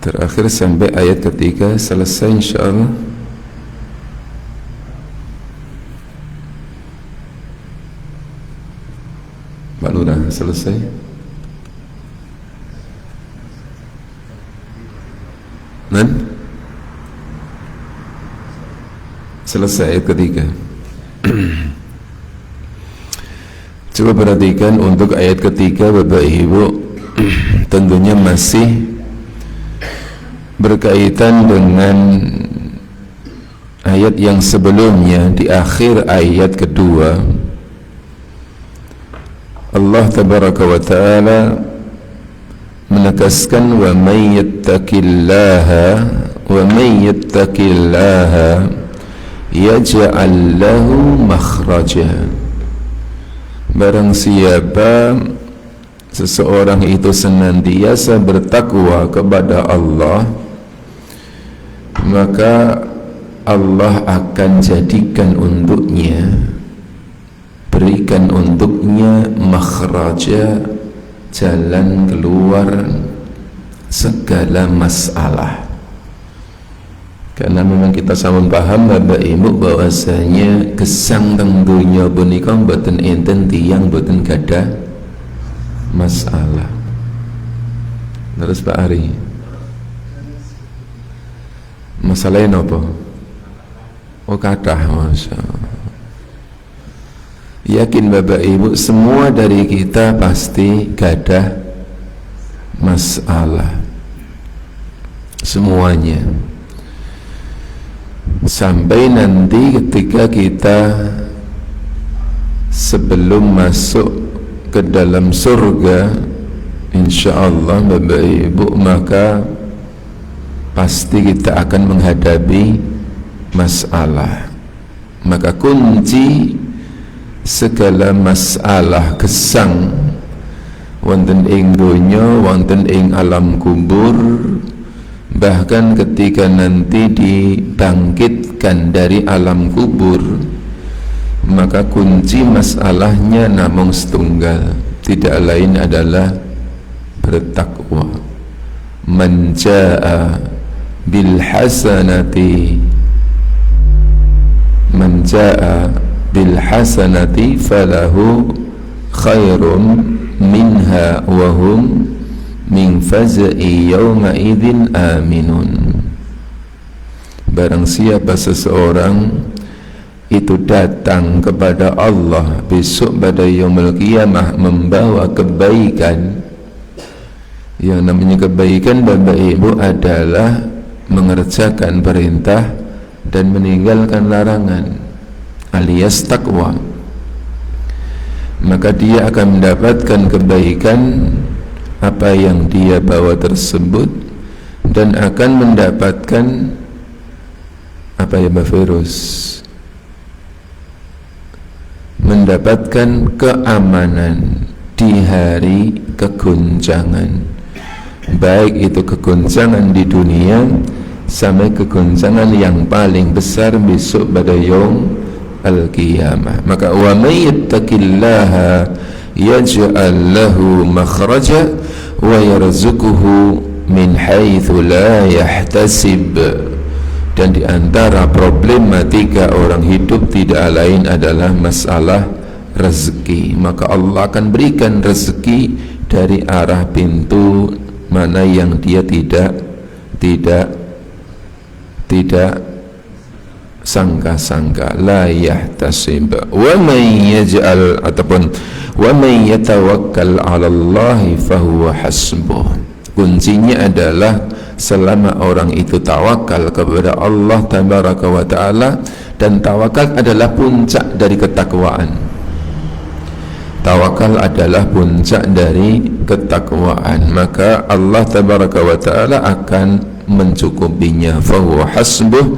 terakhir sampai ayat ketiga selesai insyaallah. Pak Lurah selesai. Dan selesai ayat ketiga. Coba perhatikan untuk ayat ketiga Bapak Ibu, tentunya masih berkaitan dengan ayat yang sebelumnya. Di akhir ayat kedua Allah tabaraka wa ta'ala menegaskan wa may yattaqillaha yaj'al lahu makhraja. Barang siapa seseorang itu senantiasa bertakwa kepada Allah, maka Allah akan jadikan untuknya, berikan untuknya makhraja, jalan keluar segala masalah. Karena memang kita sama paham Bapak Ibu bahwasanya gesang teng donya punika mboten enten tiyang mboten gadah masalah. Terus Pak Ari, masalahnya apa? Oh kathah, Masya Allah. Yakin Bapak Ibu semua dari kita pasti gadah masalah, semuanya. Sampai nanti ketika kita sebelum masuk ke dalam surga insyaallah Bapak Ibu, maka pasti kita akan menghadapi masalah. Maka kunci segala masalah gesang wonten ing donya, wonten ing alam kubur, bahkan ketika nanti dibangkitkan dari alam kubur, maka kunci masalahnya namung setunggal, tidak lain adalah bertakwa. Man jaa bil hasanati falahu khairum minha wa hum min faz'i yawma idzin aminun. Barang siapa seseorang itu datang kepada Allah besok pada yaumul qiyamah membawa kebaikan. Yang namanya kebaikan Bapak Ibu adalah mengerjakan perintah dan meninggalkan larangan, alias takwa. Maka dia akan mendapatkan kebaikan apa yang dia bawa tersebut, dan akan mendapatkan apa ya Mbak Virus, mendapatkan keamanan di hari kegoncangan, baik itu kegoncangan di dunia sampai kegoncangan yang paling besar besok pada yaum al-qiyamah. Maka wa may yattaqillaha yaj'al lahu makhraja wa yarzuquhu min haitsu la yahtasib. Dan di antara problematika orang hidup tidak lain adalah masalah rezeki. Maka Allah akan berikan rezeki dari arah pintu mana yang dia tidak sangka-sangka, la yahtasib. Wa may yaj'al ataupun wa may yatawakkal 'ala Allah fahuwa hasbuh. Kuncinya adalah selama orang itu tawakal kepada Allah tabaraka wa taala, dan tawakal adalah puncak dari ketakwaan. Tawakal adalah puncak dari ketakwaan, maka Allah tabaraka wa taala akan mencukupinya. Fahuwa hasbuh,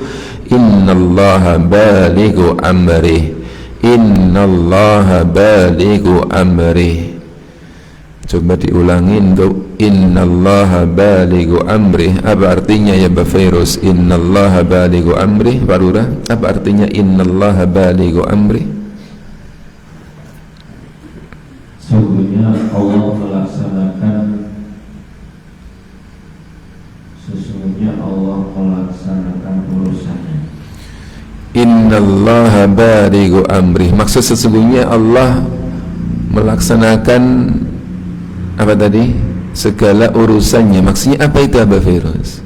innallaha balighu amrih, innallaha balighu amrih. Coba diulangin tuh, innallaha balighu amrih. Apa artinya ya Mbak Virus? Innallaha balighu amrih. Pak Lurah, apa artinya innallaha balighu amrih? Sesungguhnya Allah melaksanakan Sesungguhnya Allah melaksanakan urusannya. Innallaha balighu amrih. Maksud sesungguhnya Allah melaksanakan apa tadi? Segala urusannya. Maksudnya apa itu Abah Firuz?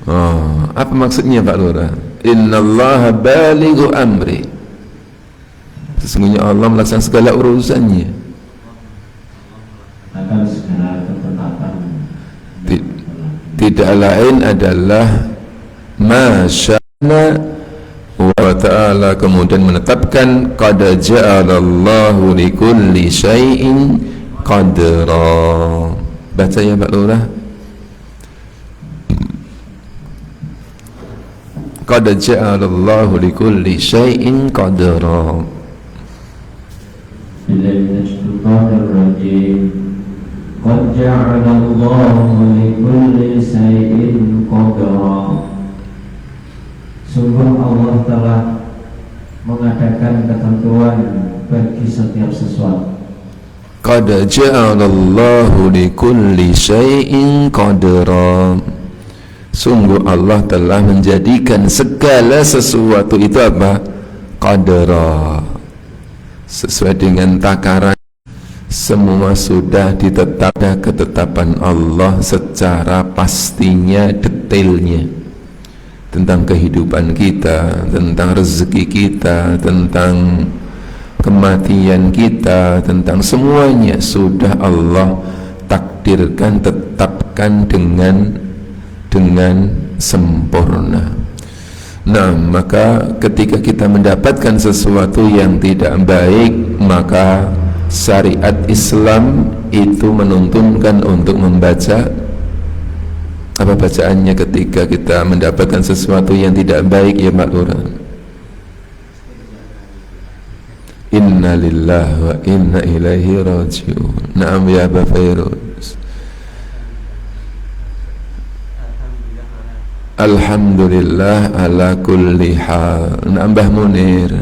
Oh, apa maksudnya Pak Lurah? Innallaha balighu amri. Sesungguhnya Allah melaksanakan segala urusannya. Akan segala ketetapan. Tidak lain adalah masya'na wa ta'ala, kemudian menetapkan qad ja'alallahu likulli syai'in qadra. Baca ya Pak Lurah. Qad ja'alallahu likulli syai'in qadra. Qad ja'alallahu likulli syai'in qadra. Sungguh Allah telah mengadakan ketentuan bagi setiap sesuatu. Qad ja'alallahu likulli syai'in qadra. Sungguh Allah telah menjadikan segala sesuatu itu apa? Qadra. Sesuai dengan takaran. Semua sudah ditetapkan ketetapan Allah secara pastinya, detailnya, tentang kehidupan kita, tentang rezeki kita, tentang kematian kita, tentang semuanya sudah Allah takdirkan, tetapkan dengan sempurna. Nah, maka ketika kita mendapatkan sesuatu yang tidak baik, maka syariat Islam itu menuntunkan untuk membaca apa bacaannya ketika kita mendapatkan sesuatu yang tidak baik ya Pak Lurah? Inna lillahi wa inna ilaihi raji'un. Naam ya Abah Fairuz. Alhamdulillah ala kulli hal. Naam Mbah Munir.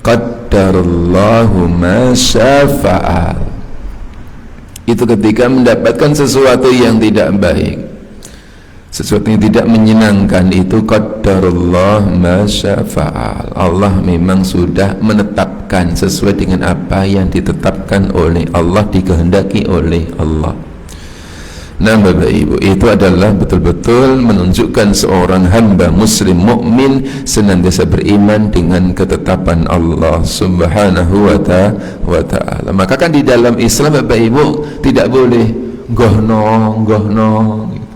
Qaddarullahu ma syafa'a. Itu ketika mendapatkan sesuatu yang tidak baik, sesuatu yang tidak menyenangkan, itu qaddarullah ma syafa'a. Allah memang sudah menetapkan sesuai dengan apa yang ditetapkan oleh Allah, dikehendaki oleh Allah. Nah Bapak Ibu, itu adalah betul-betul menunjukkan seorang hamba muslim mukmin senantiasa beriman dengan ketetapan Allah Subhanahu wa ta'ala. Maka kan di dalam Islam Bapak Ibu tidak boleh gohno gitu.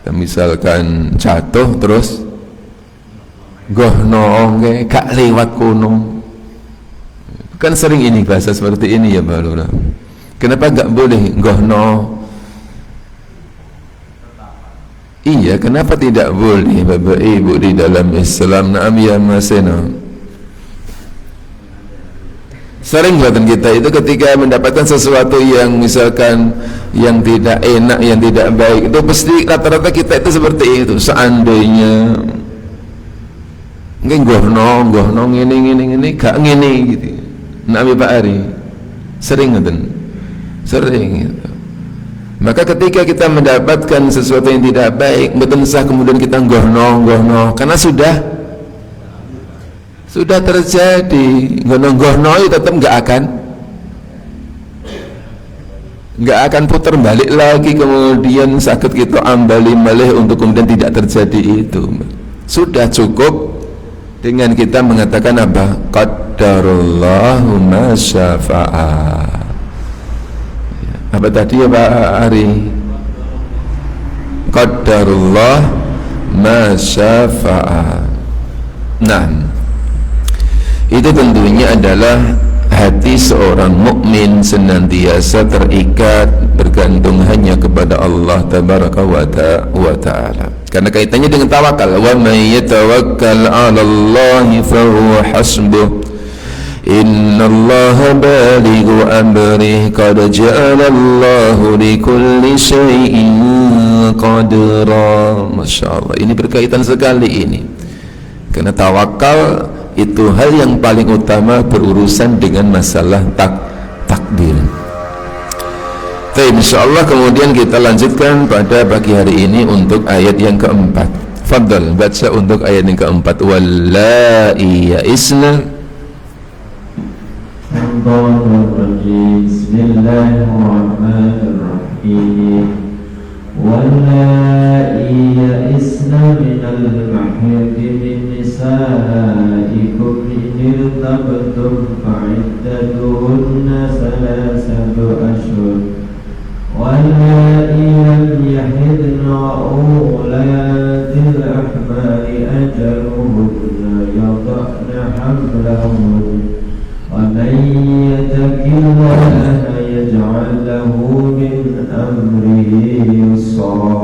Dan misalkan jatuh terus gohno gak lewat kuno. Kan sering ini bahasa seperti ini ya Mbak Lurah. Kenapa enggak boleh gohno? Iya, kenapa tidak boleh Bapak Ibu di dalam Islam? Naam ya Masena. Sering buatan kita itu ketika mendapatkan sesuatu yang misalkan yang tidak enak, yang tidak baik, itu pasti rata-rata kita itu seperti itu. Seandainya mungkin gohno ngene gak ngene gitu. Naam ya Pak Ari. Sering ngoten. Sering gitu. Maka ketika kita mendapatkan sesuatu yang tidak baik, betul sah kemudian kita gohno karena sudah terjadi. Gohno itu tetap nggak akan putar balik lagi, kemudian sakit kita ambali malih untuk kemudian tidak terjadi itu. Sudah cukup dengan kita mengatakan apa? Qaddarullahu ma syafa'a. Apa tadi ya Pak Ari? Qaddarullah ma syafa'a. Nah, itu tentunya adalah hati seorang mukmin senantiasa terikat, bergantung hanya kepada Allah tabaraka wa ta'ala. Karena kaitannya dengan tawakal. Wa may yatawakkal 'ala Allah fa huwa hasbuh. Innallaha balighu amrih qad ja'alallahu likulli syai'in qadra. Masya Allah, ini berkaitan sekali ini, karena tawakal itu hal yang paling utama berurusan dengan masalah takdir. Baik, insyaallah kemudian kita lanjutkan pada pagi hari ini untuk ayat yang keempat. Fadhal, baca untuk ayat yang keempat. Wallai ya'isna. Bismillahirrahmanirrahim. Wallai ya'isna minal mahidi min nisaikum in irtabtum fa'iddatuhunna salasatu ashhur. Wallai lam yahidna ulatil ahmali ajaluhunna yada'na hamlahunna. وَمَنْ يَتَقِ اللَّهَ يَجْعَلْ لَهُ مِنْ أَمْرِهِ يُسْرًا.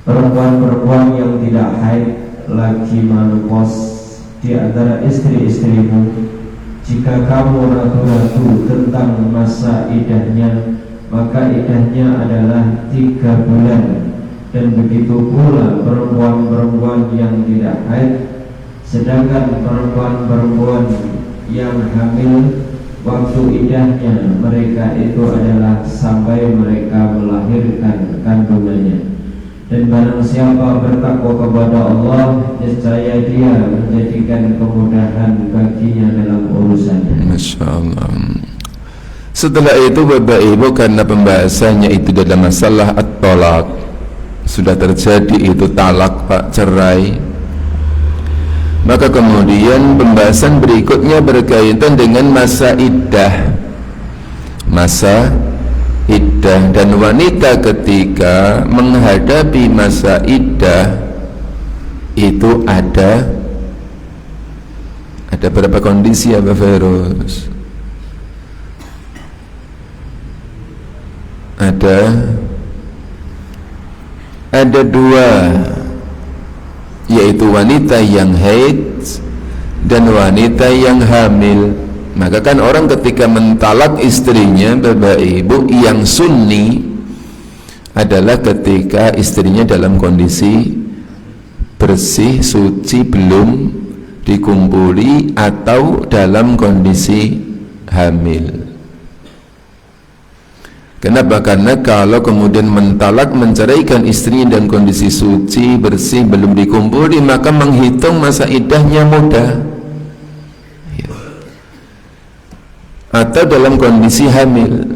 Perempuan-perempuan yang tidak haid lagi menopause di antara istri-istrimu, jika kamu ragu-ragu tentang masa idahnya, maka idahnya adalah 3 bulan. Dan begitu pula perempuan-perempuan yang tidak haid. Sedangkan perempuan-perempuan yang hamil, waktu idahnya mereka itu adalah sampai mereka melahirkan kandungannya. Dan barang siapa bertakwa kepada Allah, niscaya dia menjadikan kemudahan baginya dalam urusannya. Masya Allah. Setelah itu Bapak Ibu, karena pembahasannya itu dalam masalah at-talaq, sudah terjadi itu talak, pak, cerai, maka kemudian pembahasan berikutnya berkaitan dengan masa iddah. Masa iddah, dan wanita ketika menghadapi masa iddah itu ada berapa kondisi ya Pak Feroz? Ada 2, yaitu wanita yang haid dan wanita yang hamil. Maka kan orang ketika mentalak istrinya, Bapak Ibu, yang sunni adalah ketika istrinya dalam kondisi bersih, suci, belum dikumpuli, atau dalam kondisi hamil. Kenapa? Karena kalau kemudian mentalak, menceraikan istrinya dalam kondisi suci, bersih, belum dikumpuli, maka menghitung masa iddahnya mudah. Atau dalam kondisi hamil.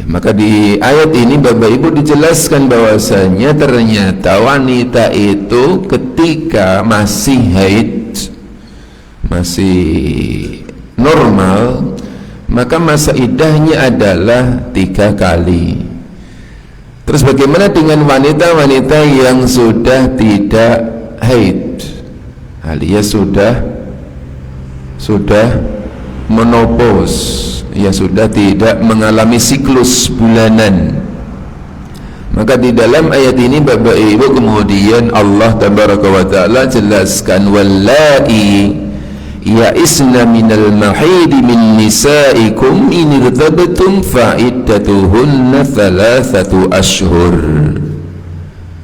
Maka di ayat ini Bapak Ibu dijelaskan bahwasanya ternyata wanita itu ketika masih haid, masih normal, maka masa iddahnya adalah 3 kali. Terus bagaimana dengan wanita-wanita yang sudah tidak haid, alias sudah menopause, ya sudah tidak mengalami siklus bulanan? Maka di dalam ayat ini Bapak Ibu kemudian Allah Tabaraka wa Ta'ala jelaskan, wallai ya'isna minal mahidi min nisaikum in irtabtum fa'iddatuhunna 3 ashhur.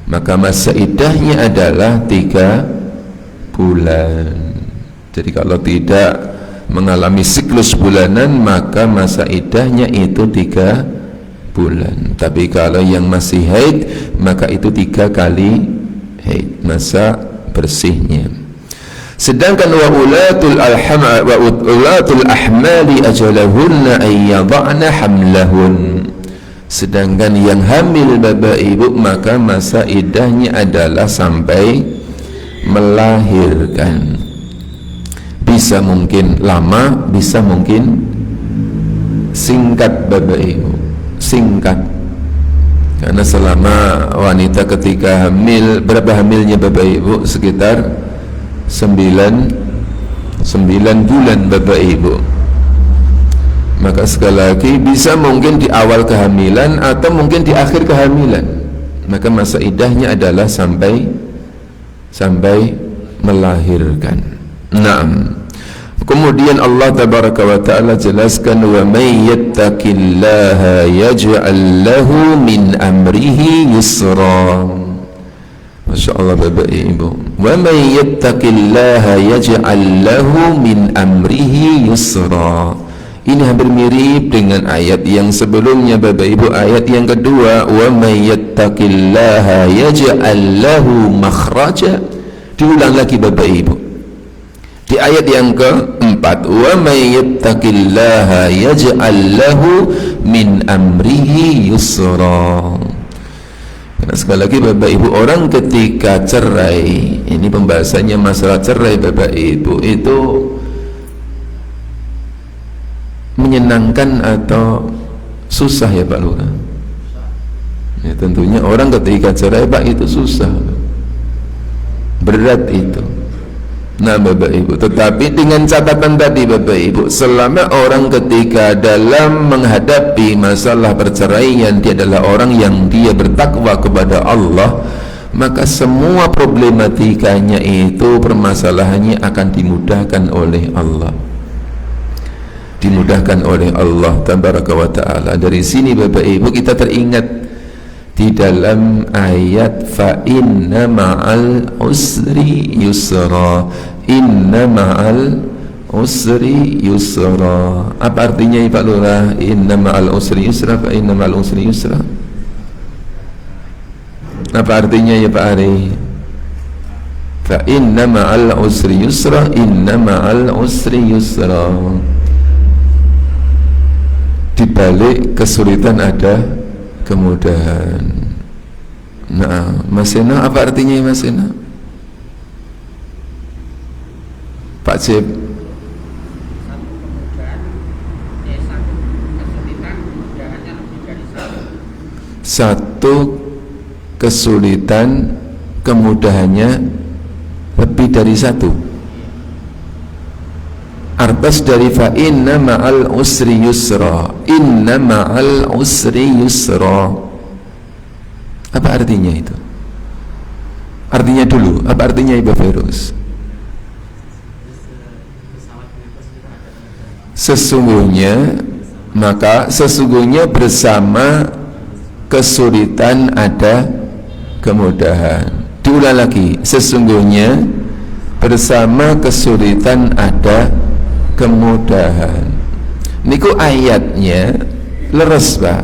Maka masa iddahnya adalah 3 bulan. Jadi kalau tidak mengalami siklus bulanan, maka masa iddahnya itu 3 bulan. Tapi kalau yang masih haid, maka itu 3 kali haid masa bersihnya. Sedangkan wa ulatul ahmali ajalahunna ay yada'na hamlahun. Sedangkan yang hamil Bapak Ibu, maka masa iddahnya adalah sampai melahirkan. Bisa mungkin lama, bisa mungkin singkat Bapak Ibu, singkat. Karena selama wanita ketika hamil, berapa hamilnya Bapak Ibu? Sekitar 9 bulan Bapak Ibu. Maka sekali lagi bisa mungkin di awal kehamilan atau mungkin di akhir kehamilan. Maka masa iddahnya adalah sampai melahirkan. Naam. Kemudian Allah tabaraka wa ta'ala jelaskan, wa may yattaqillaha yaj'al lahu min amrihi yusra. Masya Allah Bapak Ibu, wa may yattaqillaha yaj'al lahu min amrihi yusra. Ini hampir mirip dengan ayat yang sebelumnya Bapak Ibu, ayat yang kedua, wa may yattaqillaha yaj'al lahu makhraja. Diulang lagi Bapak Ibu di ayat yang keempat, wa may yattaqillaha yaj'al lahu min amrihi yusra. Karena sekali lagi Bapak Ibu, orang ketika cerai, ini pembahasannya masalah cerai Bapak Ibu, itu menyenangkan atau susah ya Pak Lurah? Ya, tentunya orang ketika cerai Pak itu susah, berat itu. Nah Bapak Ibu, tetapi dengan catatan tadi Bapak Ibu, selama orang ketika dalam menghadapi masalah perceraian dia adalah orang yang dia bertakwa kepada Allah, maka semua problematikanya itu, permasalahannya akan dimudahkan oleh Allah, dimudahkan oleh Allah tabaraka wa ta'ala. Dari sini Bapak Ibu kita teringat di dalam ayat fa inna ma'al usri yusra, inna ma'al usri yusra. Apa artinya Pak Lurah? Inna ma'al usri yusra, fa inna ma'al usri yusra. Apa artinya ya Pak Ari? Fa inna ma'al usri yusra, inna ma'al usri yusra. Di balik kesulitan ada kemudahan. Nah, Mas Sena, apa artinya Mas Sena? Pak Cip. Satu kesulitan kemudahannya lebih dari satu. Artas dari fa inna ma'al usri yusra, inna ma'al usri yusra. Apa artinya itu? Artinya dulu, apa artinya Ibu Ferus? Sesungguhnya, maka sesungguhnya bersama kesulitan ada kemudahan. Diulang lagi, sesungguhnya bersama kesulitan ada kemudahan. Niku ayatnya leres Pak,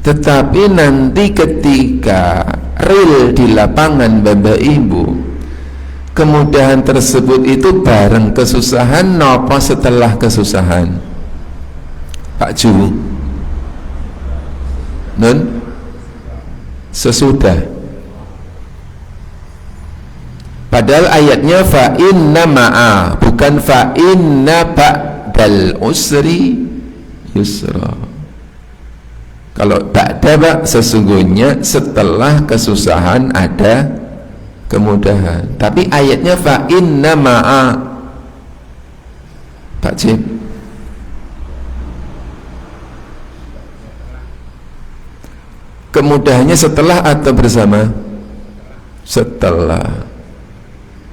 tetapi nanti ketika real di lapangan Bapak Ibu, kemudahan tersebut itu bareng kesusahan napa setelah kesusahan? Pak Ju Nun, sesudah. Padahal ayatnya fa inna ma'a, bukan fa inna ba'dal usri yusra. Kalau ba'da Pak, sesungguhnya setelah kesusahan ada kemudahan. Tapi ayatnya fa inna ma'a. Pak Cip, kemudahannya setelah atau bersama? Setelah.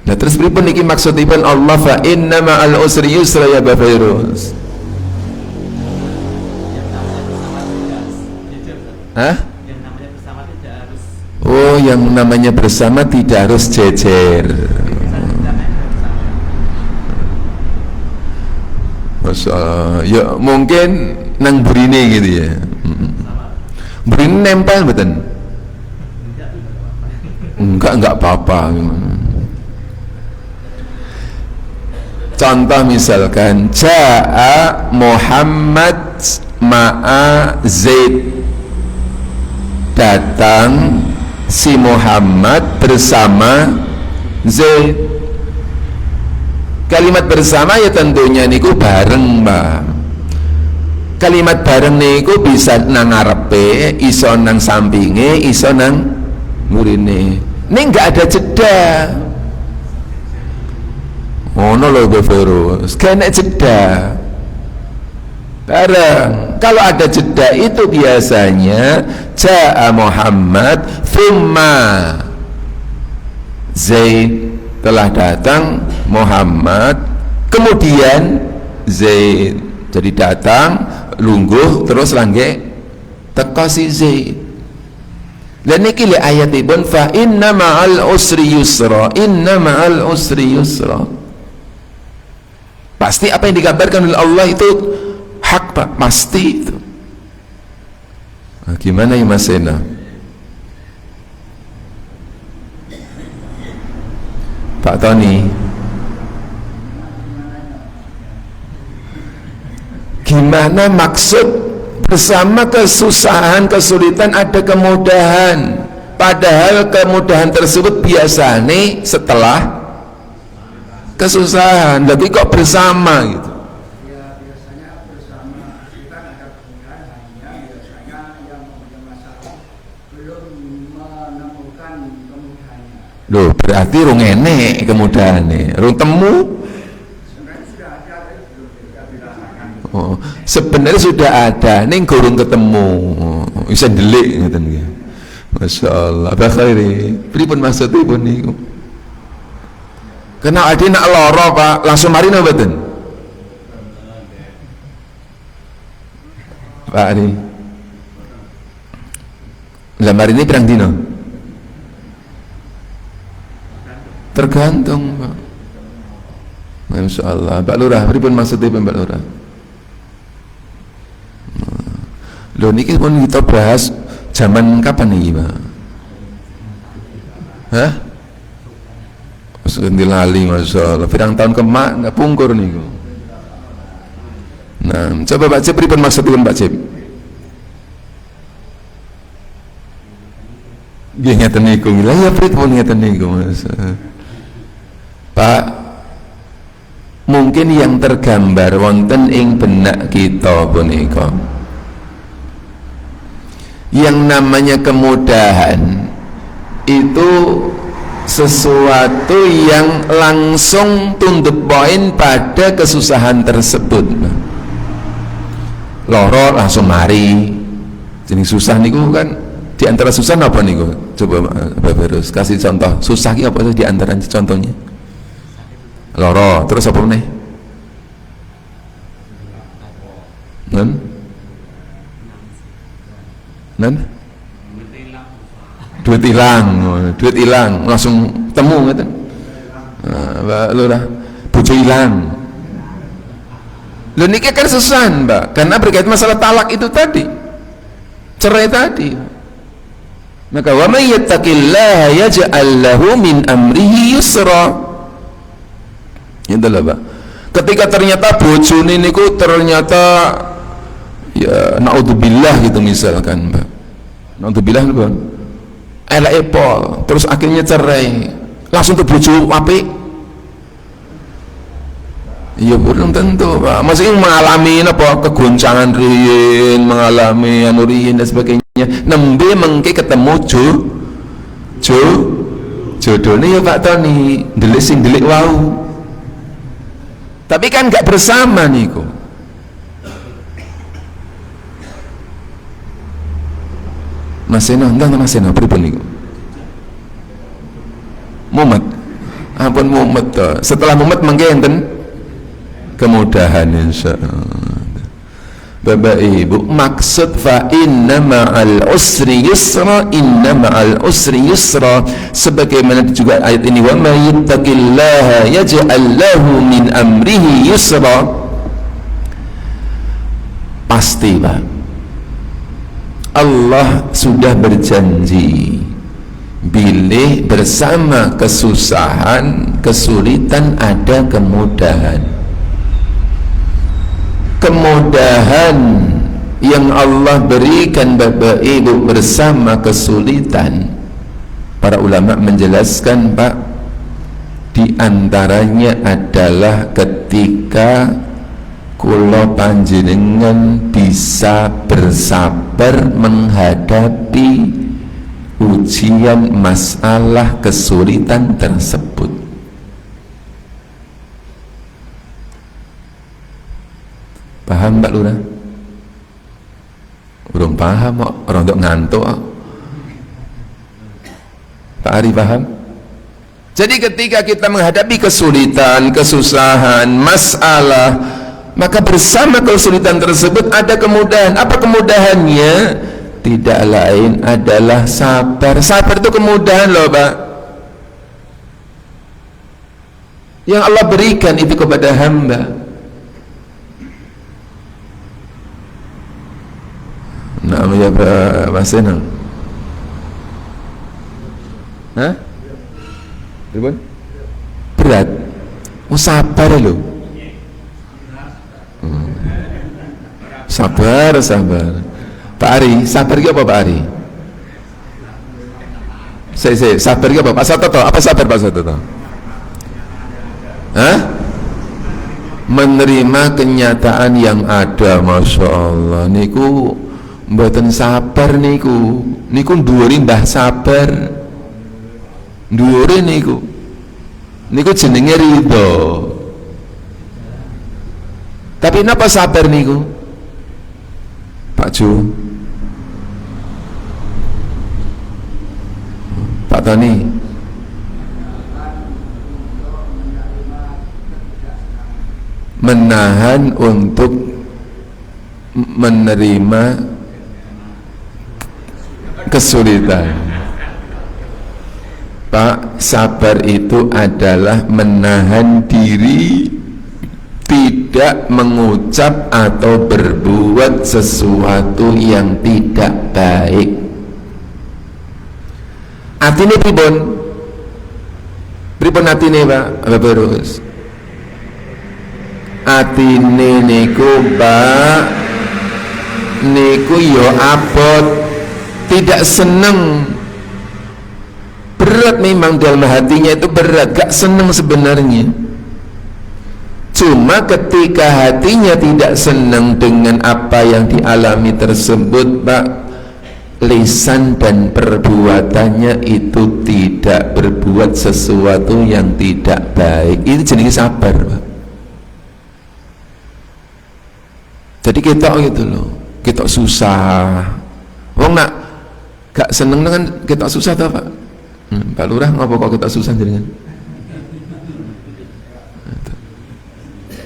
Nah terus pripun niki maksudipun Allah fa inna ma'al usri yusra ya Bapak Firus? Hah? Oh, yang namanya bersama tidak harus jejer. Masya Allah. Ya mungkin nang burine gitu ya. Burine nempel betul? Enggak apa-apa. Contoh misalkan Ja'a Muhammad ma'a Zaid, datang si Muhammad bersama Zaid. Kalimat bersama ya tentunya niku bareng Mbak. Kalimat bareng niku bisa nang ngarepe, iso nang sampinge, iso nang ngurine. Ini enggak ada jeda. Ngono lho Bapak, kena jeda bareng. Kalau ada jeda itu biasanya Ja'a Muhammad thumma Zaid, telah datang Muhammad Kemudian Zaid jadi datang lungguh terus langge teka si Zaid. Dan niki le ayatipun fa inna ma'al usri yusra, inna ma'al usri yusra. Pasti apa yang dikabarkan oleh Allah itu hak, Pak, pasti itu. Nah, gimana ya Mas Sena? Pak Tony, gimana maksud bersama kesusahan, kesulitan ada kemudahan, padahal kemudahan tersebut biasanya setelah kesusahan, tapi kok bersama gitu? Ya biasanya bersama kita ada kemudahan, hanya biasanya yang punya masalah belum menemukan kemudahannya. Loh, berarti rung enek kemudahannya, rung temu. Sebenarnya sudah ada tapi belum bisa dirasakan. Oh, sebenarnya sudah ada, ning gurung ketemu. Bisa delik ngoten nggih. Masyaallah, ba khairi. Pripun maksudipun niku? Kena ade nak lara, Pak, langsung mari napa mboten? Pak ini. Lah mari ini pirang dino? Tergantung, Pak. Masyaallah. Pak Lurah, pripun maksudipun Pak Lurah? Loh niki pun kita bahas zaman kapan nih, Pak? Hah? Ganti lali, masyaallah. Pirang tahun kemak nggak pungkur niku. Nah, coba Pak Cip, pripun maksudipun Pak Cip? Nggih ngeten niku. Lah ya pripun ngeten niku, Mas. Pak, mungkin yang tergambar wonten ing benak kita punika, yang namanya kemudahan itu sesuatu yang langsung tunduk poin pada kesusahan tersebut. Loro langsung mari. Jadi susah niku kan, di antara susah apa niku? Coba Bapak Barus kasih contoh. Susah ki apa di antara contohnya? Loro, terus apa meneh? Duit hilang langsung temu gitu. Mbak Lurah, bojo hilang. Lho niki kan sesuatu, Mbak, karena berkaitan masalah talak itu tadi, cerai tadi. Maka wa may yattaqillaha yaj'al lahu min amrihi yusra. Itu lah, Pak. Ketika ternyata bojone niku ternyata ya naudzubillah gitu misalkan, Mbak. Naudzubillah Mbak. Elek pol, terus akhirnya cerai, langsung ke bojo apik. Ya belum tentu, Pak. Masih mengalami apa kegoncangan riyin, mengalami anu riyin dan sebagainya. Nembe mengke ketemu jodohnya ya Pak Tony, delik sing delik wau. Tapi kan nggak bersama niku. Mas Seno, entah Mas Seno, pripun niku? Mumet. Ampun mumet to. Setelah mumet mengke enten kemudahan insyaallah. Bapak Ibu, maksud fa inna ma'al usri yusra, inna ma'al usri yusra, sebagaimana juga ayat ini, wa may yattaqillaha yaj'al lahu min amrihi yusra. Pasti, Pak, Allah sudah berjanji bila bersama kesusahan, kesulitan ada kemudahan. Kemudahan yang Allah berikan Bapak Ibu bersama kesulitan, para ulama menjelaskan, Pak, di antaranya adalah ketika kula panjenengan bisa bersabar menghadapi ujian masalah kesulitan tersebut. Paham Mbak Lurah? Belum paham kok, orang untuk ngantuk kok. Pak Ari paham? Jadi ketika kita menghadapi kesulitan, kesusahan, masalah, maka bersama kesulitan tersebut ada kemudahan. Apa kemudahannya? Tidak lain adalah sabar. Sabar itu kemudahan loh Pak, yang Allah berikan itu kepada hamba. Namanya Pak Senang. Hah? Berat. Oh sabar loh. Sabar. Pak Ari, sabar ki apa Pak Ari? Saya sabar ki apa Pak Satoto? Apa sabar Pak Satoto? Hah? Menerima kenyataan yang ada. Masya Allah niku mboten sabar niku dhuwure mbah sabar, dhuwure niku jenenge ridho. Tapi napa sabar niku Pak Ju, Pak Tony? Menahan untuk menerima kesulitan. Pak, sabar itu adalah menahan diri tidak mengucap atau berbuat sesuatu yang tidak baik. Atine pripun atine Pak? Apa terus? Atine niku Pak niku yo abot, tidak seneng, berat memang dalam hatinya itu berat, gak seneng sebenarnya. Cuma ketika hatinya tidak senang dengan apa yang dialami tersebut Pak, lisan dan perbuatannya itu tidak berbuat sesuatu yang tidak baik. Itu jenis sabar Pak. Jadi kita gitu loh, kita susah. Wong nak gak seneng dengan kita susah tau Pak? Pak Lurah ngapa kok kita susah jaringan?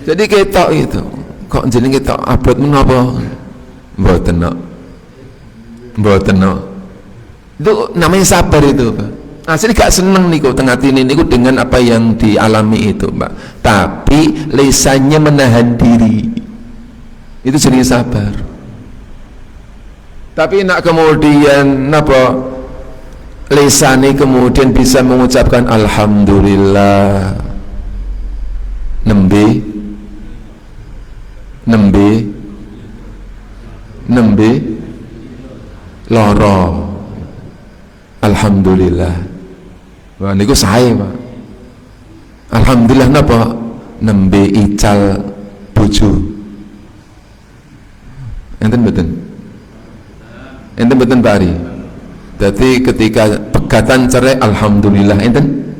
Jadi kita itu kok jeneng kita abot menapa? Mboten no. Itu namanya sabar itu Pak. Asli gak seneng niku tengah atine niku dengan apa yang dialami itu Pak. Tapi lisannya menahan diri. Itu jenis sabar. Tapi nak kemudian napa lisane kemudian bisa mengucapkan alhamdulillah, nembe loro alhamdulillah. Wah niku sae Pak. Alhamdulillah napa? Nembe ical bojo. Enten mboten Pak Ari? Jadi ketika pegatan cerai alhamdulillah enten?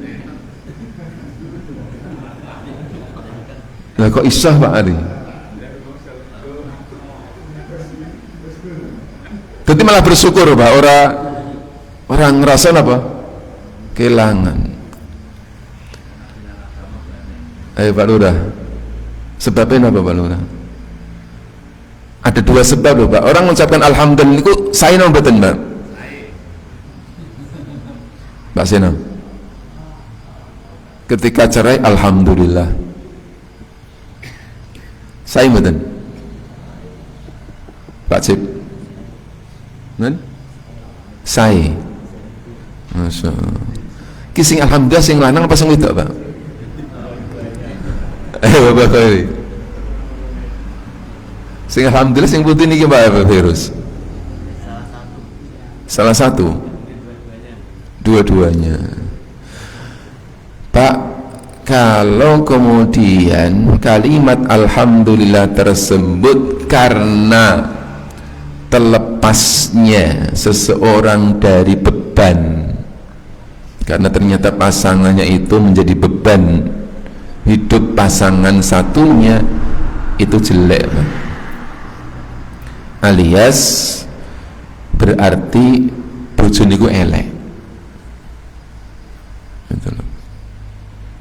Lah kok isah Pak Ari? Jadi malah bersyukur Pak, orang ngerasa apa? Kehilangan. Ayo Pak Lurah, sebabnya apa Pak Lurah? Ada dua sebab loh Pak. Orang mengucapkan alhamdulillah itu saya nomboten Pak. Pak Sena. Ketika cerai alhamdulillah. Saya mboten. Pak Cip. Kan? Saya. Masya Allah. Kising alhamdulillah sing lanang apa sing wedok Pak? Bapak Khairi. Sing alhamdulillah sing putih niki Pak virus. Salah satu. Dua-duanya. Pak, kalau kemudian kalimat alhamdulillah tersebut karena terlepasnya seseorang dari beban, karena ternyata pasangannya itu menjadi beban hidup pasangan satunya, itu jelek Pak. Alias berarti bojo niku elek.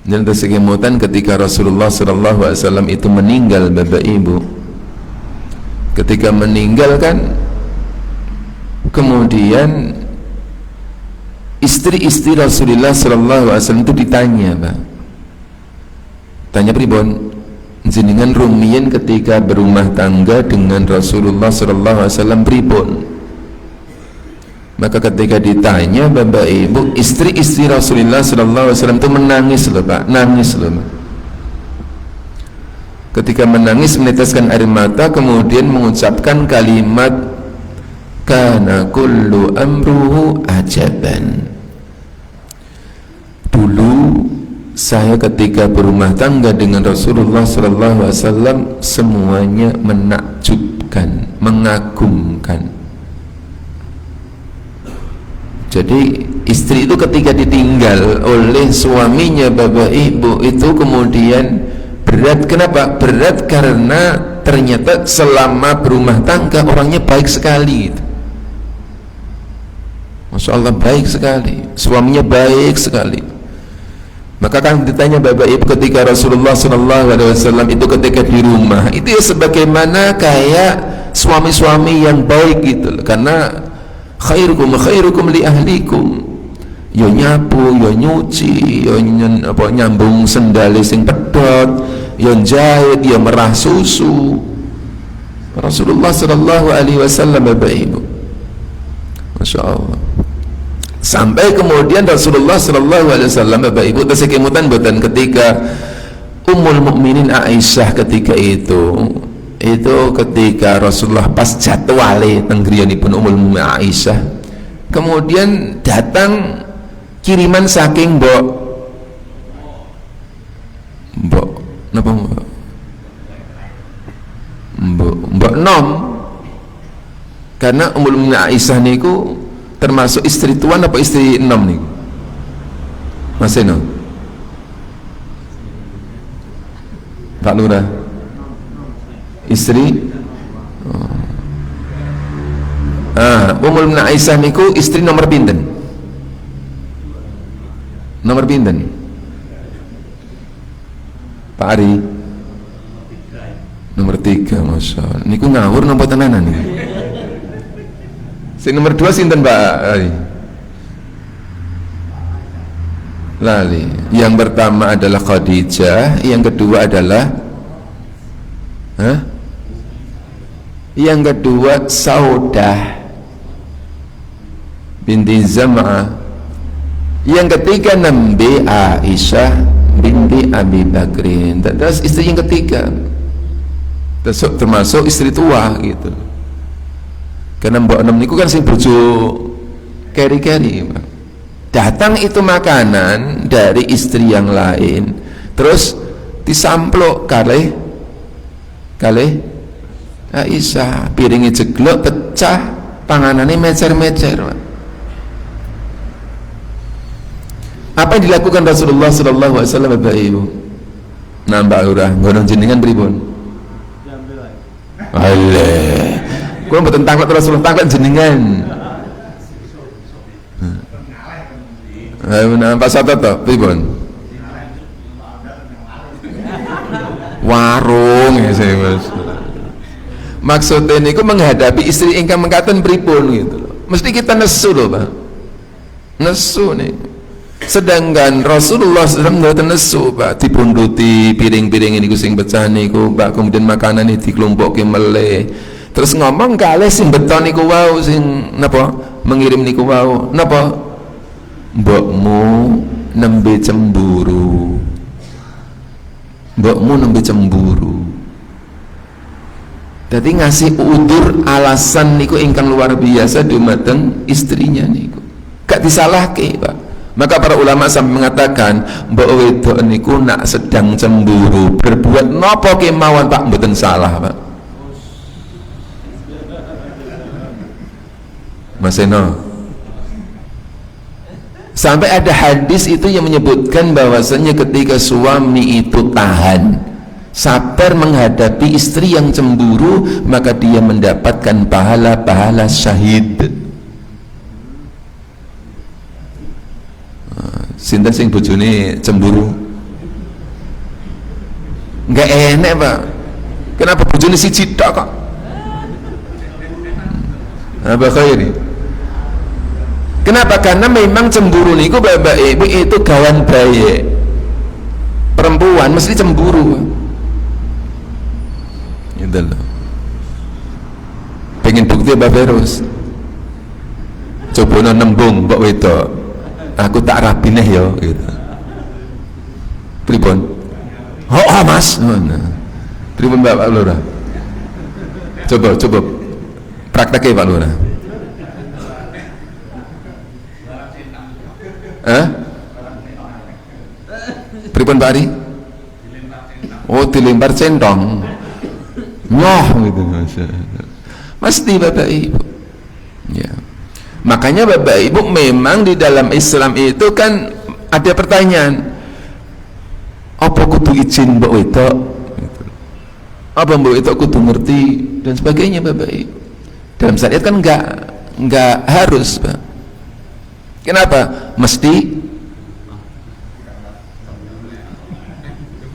Dan tersekemutan ketika Rasulullah SAW itu meninggal, Bapak Ibu, ketika meninggal kan, kemudian istri-istri Rasulullah SAW itu ditanya, Pak, tanya pribon, jenengan rumiyin ketika berumah tangga dengan Rasulullah SAW pribon? Maka ketika ditanya, Bapak Ibu, istri-istri Rasulullah SAW itu menangis loh, Pak, nangis loh, Pak. Ketika menangis meneteskan air mata, kemudian mengucapkan kalimat kana kullu amruhu ajaban. Dulu saya ketika berumah tangga dengan Rasulullah SAW semuanya menakjubkan, mengagumkan. Jadi istri itu ketika ditinggal oleh suaminya, Bapak Ibu, itu kemudian berat. Kenapa? Berat karena ternyata selama berumah tangga orangnya baik sekali gitu. Masya Allah, baik sekali, suaminya baik sekali. Maka kan ditanya, Bapak Ibu, ketika Rasulullah SAW itu ketika di rumah itu ya sebagaimana kayak suami-suami yang baik gitu loh. Karena khairukum li ahlikum, yo nyapu, yo nyuci, yo nyambung sendale sing pedot, yo jahit, yo merah susu. Rasulullah SAW, Bapak Ibu, Masya Allah. Sampai kemudian Rasulullah SAW, Bapak Ibu, tersekemutan buatan ketika Ummul Mukminin Aisyah ketika itu ketika Rasulullah pas jadwale tenggriyanipun Ummul Mukminin Aisyah, kemudian datang kiriman saking mbok napa mbok nom, karena Ummul Mukminin Aisyah niku termasuk istri tuan apa istri nom niku, Mas Eno, Pak Lurah, istri Ummul Mukminin Aisyah niku istri nomor pinten? Nomor pinten? Pak Ari? Nomor 3, Masya Allah. Niku ngawur napa tenanan niku? Sing nomor 2 sinten, Pak Ari? Lali. Yang pertama adalah Khadijah, yang kedua adalah yang kedua Saudah binti Zam'ah, yang ketiga Nabi Aisyah binti Abi Bakrin. Terus istri yang ketiga termasuk istri tua gitu, karena Mbak Enam niku kan sing bojo keri-keri, datang itu makanan dari istri yang lain, terus disamplok kalih Aisyah, piringnya jeglok, pecah, panganannya mecer-mecer. Apa yang dilakukan Rasulullah SAW, Bapak Ibu? Nambah urah, ngonong jenengan pripun? Alah, kula mboten tanglet Rasulullah, tanglet jenengan. Ayo nampak satu to, pripun? Warung ya saya Mas. Maksudnya niku menghadapi istri ingkang mengkaten pripun gitu loh. Mesti kita nesu loh, Pak. Nesu nih. Sedangkan Rasulullah SAW mboten nesu, Pak. Dipunduti piring-piring ini sing pecah niku, Pak. Kemudian makanan iki diklumpukke meleh. Terus ngomong kalih sing beton niku wau, sing napa? Mengirim niku wau. Napa? Mbokmu nembe cemburu. Mbokmu nembe cemburu. Jadi ngasih udur alasan niku ingkang luar biasa dumateng istrinya niku. Gak disalahke, Pak. Maka para ulama sampai mengatakan mbok wedok niku nak sedang cemburu berbuat napa kemawon, Pak, mboten salah, Pak. Mas Eno. Sampai ada hadis itu yang menyebutkan bahwasanya ketika suami itu tahan, sabar menghadapi istri yang cemburu, maka dia mendapatkan pahala-pahala syahid. Sinten sing bojone cemburu? Enggak enak Pak. Kenapa bojone siji tok kok? Apa khairi? Kenapa? Karena memang cemburu niku Bapak Ibu itu kawan baik. Perempuan mesti cemburu. Gitu loh. Pengen bukti Mbak Verus. Coba nembung Mbak Wedok. Aku tak rapi nih ya gitu. Pripun? Oh Mas. Oh, nah. Pripun Mbak Lurah? Coba prakteknya Pak Lurah. Pripun Pak Ari? Oh dilempar centong. Nyoh gitu. Mesti Bapak Ibu. Ya. Makanya Bapak Ibu memang di dalam Islam itu kan ada pertanyaan. Apa kudu izin Mbak Wedok? Apa Mbak Wedok kudu ngerti dan sebagainya Bapak Ibu. Dalam syariat kan enggak harus Pak. Kenapa? Mesti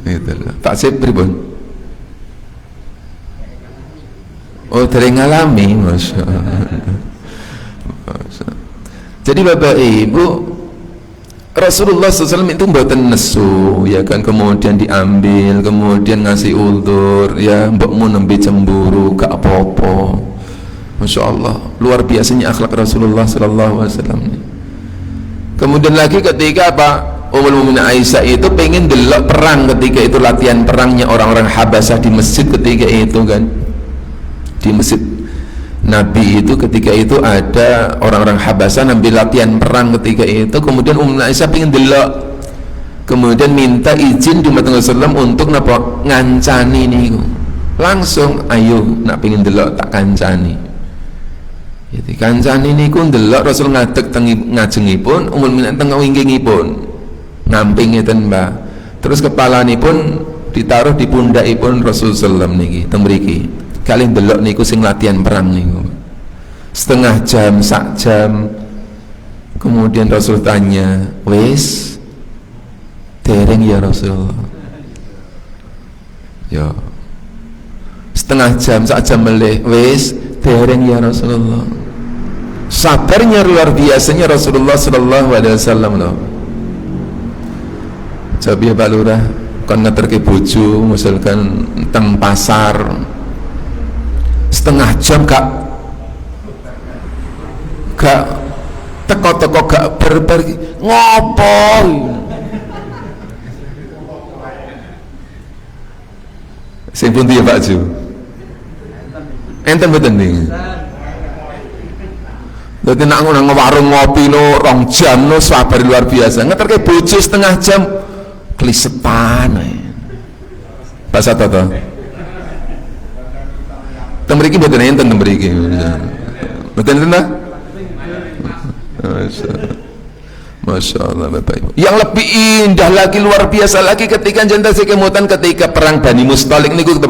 itulah. Pak Sip pripun? Oh, dari ngalami, Masya Allah. Jadi Bapak Ibu, Rasulullah SAW itu mboten nesu, ya kan, kemudian diambil, kemudian ngasih uldur, ya, mbokmu nembe cemburu, gak apa-apa. Masya Allah, luar biasanya akhlak Rasulullah SAW. Kemudian lagi ketika apa? Ummul Mukminin Aisyah itu pengen delok perang ketika itu, latihan perangnya orang-orang Habasah di masjid ketika itu kan, di masjid Nabi itu ketika itu ada orang-orang Habasah ambil latihan perang ketika itu. Kemudian Ummul Aisyah pengen delok, kemudian minta izin di Rasulullah SAW untuk napa ngancani niku. Langsung ayo nak pengen delok tak kancani. Jadi kancani niku delok Rasul ngadeg teng ngajengipun, Ummul Mukminin teng wingkingipun. Ngamping ngeten Mbak. Terus kepalanipun ditaruh di pundakipun Rasul sallallahu niki teng mriki. Kalih delok niku sing latihan perang niku. Setengah jam, sak jam. Kemudian Rasul tanya, "Wis dereng ya Rasulullah?" Ya. Setengah jam, sak jam melih, "Wis dereng ya Rasulullah?" Sabarnya luar biasanya Rasulullah sallallahu alaihi wasallam loh. Coba ya Pak Lurah, kon ngeterke bojo misalkan teng pasar setengah jam gak teko-teko gak berber ngopo sing pundi ya Pak Ju? Enten mboten ning. Dadi nak nang warung ngopi no 2 jam no sabar luar biasa. Ngeterke bojo setengah jam klisepan Pak Satoto teng mriki mboten enten teng mriki mboten enten ta? Masya Allah Bapak Ibu. Yang lebih indah lagi, luar biasa lagi ketika janda kemudian ketika perang Bani Mustalik niku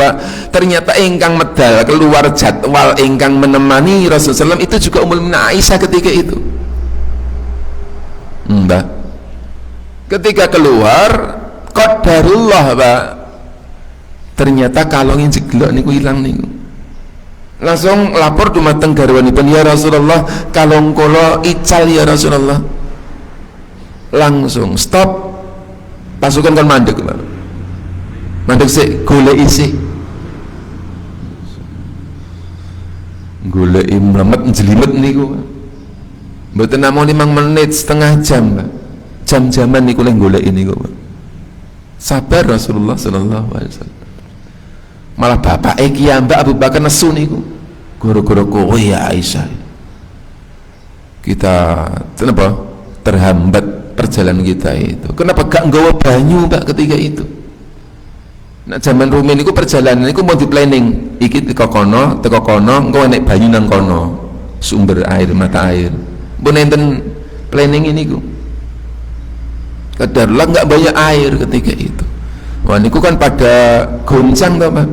ternyata ingkang medal keluar jadwal ingkang menemani Rasulullah SAW itu juga Ummul Mukminin Aisyah ketika itu. Mbak ketika keluar qadarullah Pak, ternyata kalongin jeglok niku hilang niku. Langsung lapor dumateng garwanipun, "Ya Rasulullah, kalong kula ical ya Rasulullah." Langsung stop, pasukan kan mandek Pak. Mandek sik, golek isi. Golek mlemet njlimet niku. Mboten namung 5 menit, setengah jam Pak. Jam-jaman niku lek golek niku Pak. Sabar Rasulullah sallallahu alaihi wasallam. Malah bapak Mbak Abu Bakar nesu niku. Guru-guru kowe ya Aisyah. Kita kenapa terhambat perjalanan kita itu? Kenapa gak nggawa banyu Pak ketika itu? Nah zaman rumiyin niku perjalanan niku mau di planning. Iki teko kono, engko enek banyu nang kono. Sumber air, mata air. Mbon enten planning ini ku. Kadarlah nggak banyak air ketika itu. Wah niku kan pada goncang toh Pak.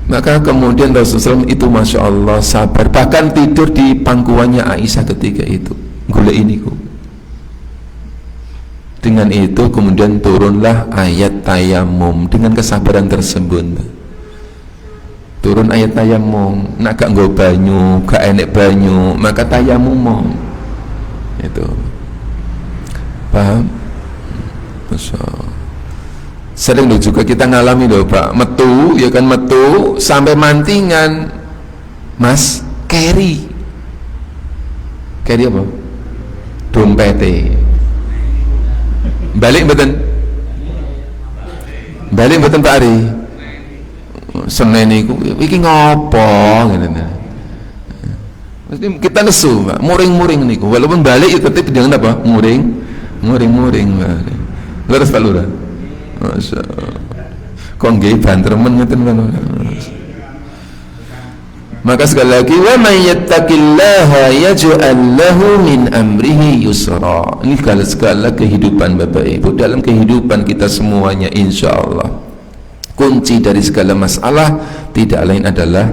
Maka kemudian Rasulullah itu Masya Allah sabar, bahkan tidur di pangkuannya Aisyah ketika itu. Golek ini ku. Dengan itu kemudian turunlah ayat tayamum. Dengan kesabaran tersebut turun ayat tayamum. Nak gak nggo banyu, gak enek banyu, maka tayamum. Itu paham? Masya Allah. Sering loh juga kita ngalami loh Pak, metu ya kan, metu sampai mantingan Mas, carry apa? Dompete balik mboten Pak Ari Senin niku iki ngopo ngene. Mesti kita nesu Pak, muring-muring niku walaupun balik itu tetep jangan apa? Muring balik. Leres Pak Lurah. Masya Allah. Kok nggih bantermen ngeten kan. Maka sekali lagi, wa may yattaqillaha yaj'al lahu min amrihi yusra. Ini segala kehidupan Bapak Ibu, dalam kehidupan kita semuanya insyaallah kunci dari segala masalah tidak lain adalah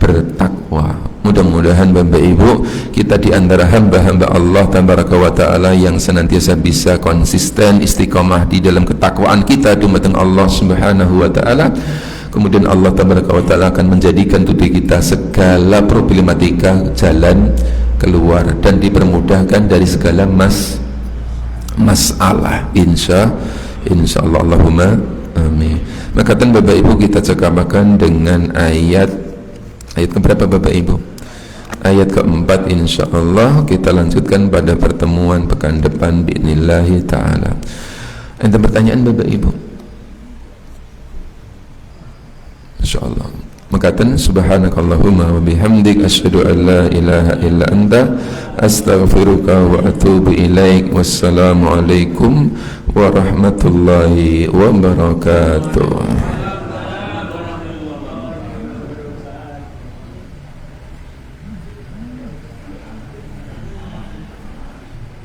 bertakwa. Mudah-mudahan Bapak Ibu kita di antara hamba-hamba Allah tabaraka wa taala yang senantiasa bisa konsisten istiqamah di dalam ketakwaan kita dumateng Allah Subhanahu wa taala. Kemudian Allah tabaraka wa ta'ala akan menjadikan untuk kita segala problematika jalan keluar dan dipermudahkan dari segala masalah insyaallah Allahumma amin. Maka Bapak Ibu kita cekamakan dengan ayat keberapa Bapak Ibu? Ayat keempat insyaallah kita lanjutkan pada pertemuan pekan depan biidznillah taala. Ada pertanyaan Bapak Ibu? Insyaallah. Makaten subhanakallahumma wa bihamdik asyhadu an la ilaha illa anta astaghfiruka wa atubu ilaik. Wassalamu alaikum warahmatullahi wabarakatuh.